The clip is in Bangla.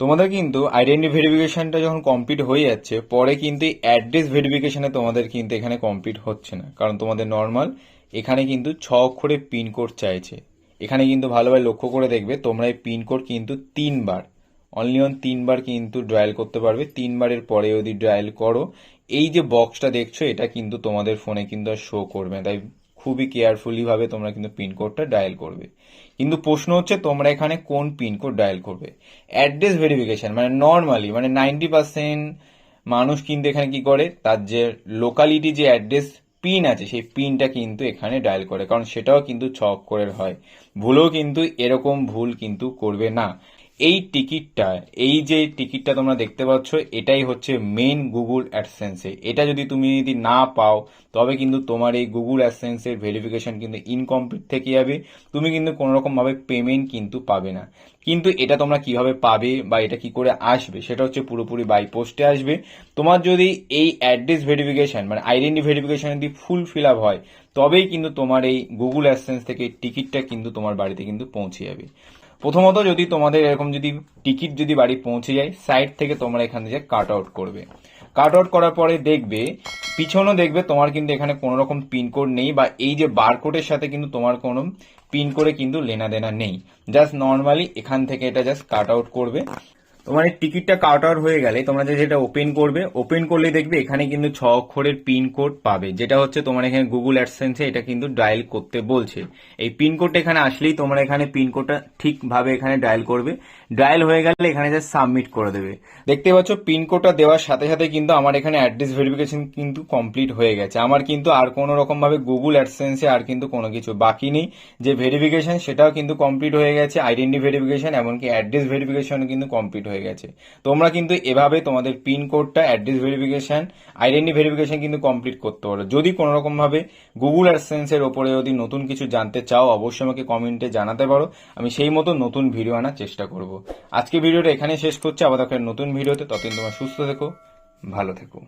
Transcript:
তোমাদের কিন্তু আইডেন্টি ভেরিফিকেশনটা যখন কমপ্লিট হয়ে যাচ্ছে, পরে কিন্তু অ্যাড্রেস ভেরিফিকেশনে তোমাদের কিন্তু এখানে কমপ্লিট হচ্ছে না, কারণ তোমাদের নর্মাল এখানে কিন্তু 6 অক্ষরে পিনকোড চাইছে। এখানে কিন্তু ভালোভাবে লক্ষ্য করে দেখবে, তোমরা এই পিনকোড কিন্তু 3 বার, অনলি অন 3 বার কিন্তু ডায়াল করতে পারবে। 3 বারের পরে যদি ডায়াল করো, এই যে বক্সটা দেখছো এটা কিন্তু তোমাদের ফোনে কিন্তু আর শো করবে না। তাই খুবই কেয়ারফুলি ভাবে তোমরা কিন্তু পিনকোডটা ডায়াল করবে। কিন্তু প্রশ্ন হচ্ছে তোমরা এখানে কোন পিনকোড ডায়াল করবে। অ্যাড্রেস ভেরিফিকেশন মানে নর্মালি মানে 90% মানুষ কিন্তু এখানে কি করে, তার যে লোকালিটি যে অ্যাড্রেস পিন আছে সেই পিনটা কিন্তু এখানে ডায়াল করে, কারণ সেটাও কিন্তু 6 অক্ষরের হয়। ভুলেও কিন্তু এরকম ভুল কিন্তু করবে না। এই টিকিটটা, এই যে টিকিটটা তোমরা দেখতে পাচ্ছ, এটাই হচ্ছে মেইন গুগল অ্যাডসেন্সে। এটা যদি না পাও, তবে কিন্তু তোমার এই গুগল অ্যাডসেন্সের ভেরিফিকেশন কিন্তু ইনকমপ্লিট থেকে যাবে। তুমি কিন্তু কোনো রকম ভাবে পেমেন্ট কিন্তু পাবে না। কিন্তু এটা তোমরা কিভাবে পাবে বা এটা কি করে আসবে, সেটা হচ্ছে পুরোপুরি বাই পোস্টে আসবে। তোমার যদি এই অ্যাড্রেস ভেরিফিকেশন মানে আইডেন্টি ভেরিফিকেশন যদি ফুল ফিল আপ হয়, তবেই কিন্তু তোমার এই গুগল অ্যাডসেন্স থেকে টিকিটটা কিন্তু তোমার বাড়িতে কিন্তু পৌঁছে যাবে। প্রথমত যদি তোমাদের এরকম যদি টিকিট যদি বাড়ি পৌঁছে যায়, সাইড থেকে তোমরা এখান থেকে কাট আউট করবে। কাট আউট করার পরে দেখবে পিছনও দেখবে তোমার কিন্তু এখানে কোনো রকম পিনকোড নেই, বা এই যে বারকোডের সাথে কিন্তু তোমার কোনো পিনকোডে কিন্তু লেনা দেনা নেই। জাস্ট নর্মালি এখান থেকে এটা জাস্ট কাট আউট করবে। তোমার এই টিকিটটা কাট আউট হয়ে গেলে তোমরা যে যেটা ওপেন করবে, ওপেন করলে দেখবে এখানে কিন্তু 6 অক্ষরের পিন কোড পাবে, যেটা হচ্ছে তোমার এখানে গুগল অ্যাডসেন্সে এটা কিন্তু ডায়াল করতে বলছে। এই পিন কোডটা এখানে আসলেই তোমরা এখানে পিন কোডটা ঠিকভাবে এখানে ডায়াল করবে। ডায়াল হয়ে গেলে এখানে জাস্ট সাবমিট করে দেবে। দেখতে পাচ্ছ পিন কোডটা দেওয়ার সাথে সাথে কিন্তু আমার এখানে অ্যাড্রেস ভেরিফিকেশন কিন্তু কমপ্লিট হয়ে গেছে। আমার কিন্তু আর কোনো রকম ভাবে গুগল অ্যাডসেন্সে আর কিন্তু কোনো কিছু বাকি নেই। যে ভেরিফিকেশন সেটাও কিন্তু কমপ্লিট হয়ে গেছে, আইডেন্টি ভেরিফিকেশন এমনকি অ্যাড্রেস ভেরিফিকেশনও কিন্তু কমপ্লিট হয়ে গেছে। তোমরা কিন্তু এভাবে তোমাদের পিন কোডটা, অ্যাড্রেস ভেরিফিকেশন, আইডেন্টি ভেরিফিকেশন কিন্তু কমপ্লিট করতে পারো। যদি কোনো রকম ভাবে গুগল অ্যাডসেন্সের ওপরে যদি নতুন কিছু জানতে চাও, অবশ্যই আমাকে কমেন্টে জানাতে পারো। আমি সেই মতো নতুন ভিডিও আনার চেষ্টা করব। আজকে ভিডিওটা এখানে শেষ করছি, আবার দেখা হবে নতুন ভিডিওতে। ততদিন তোমরা সুস্থ থেকো, ভালো থেকো।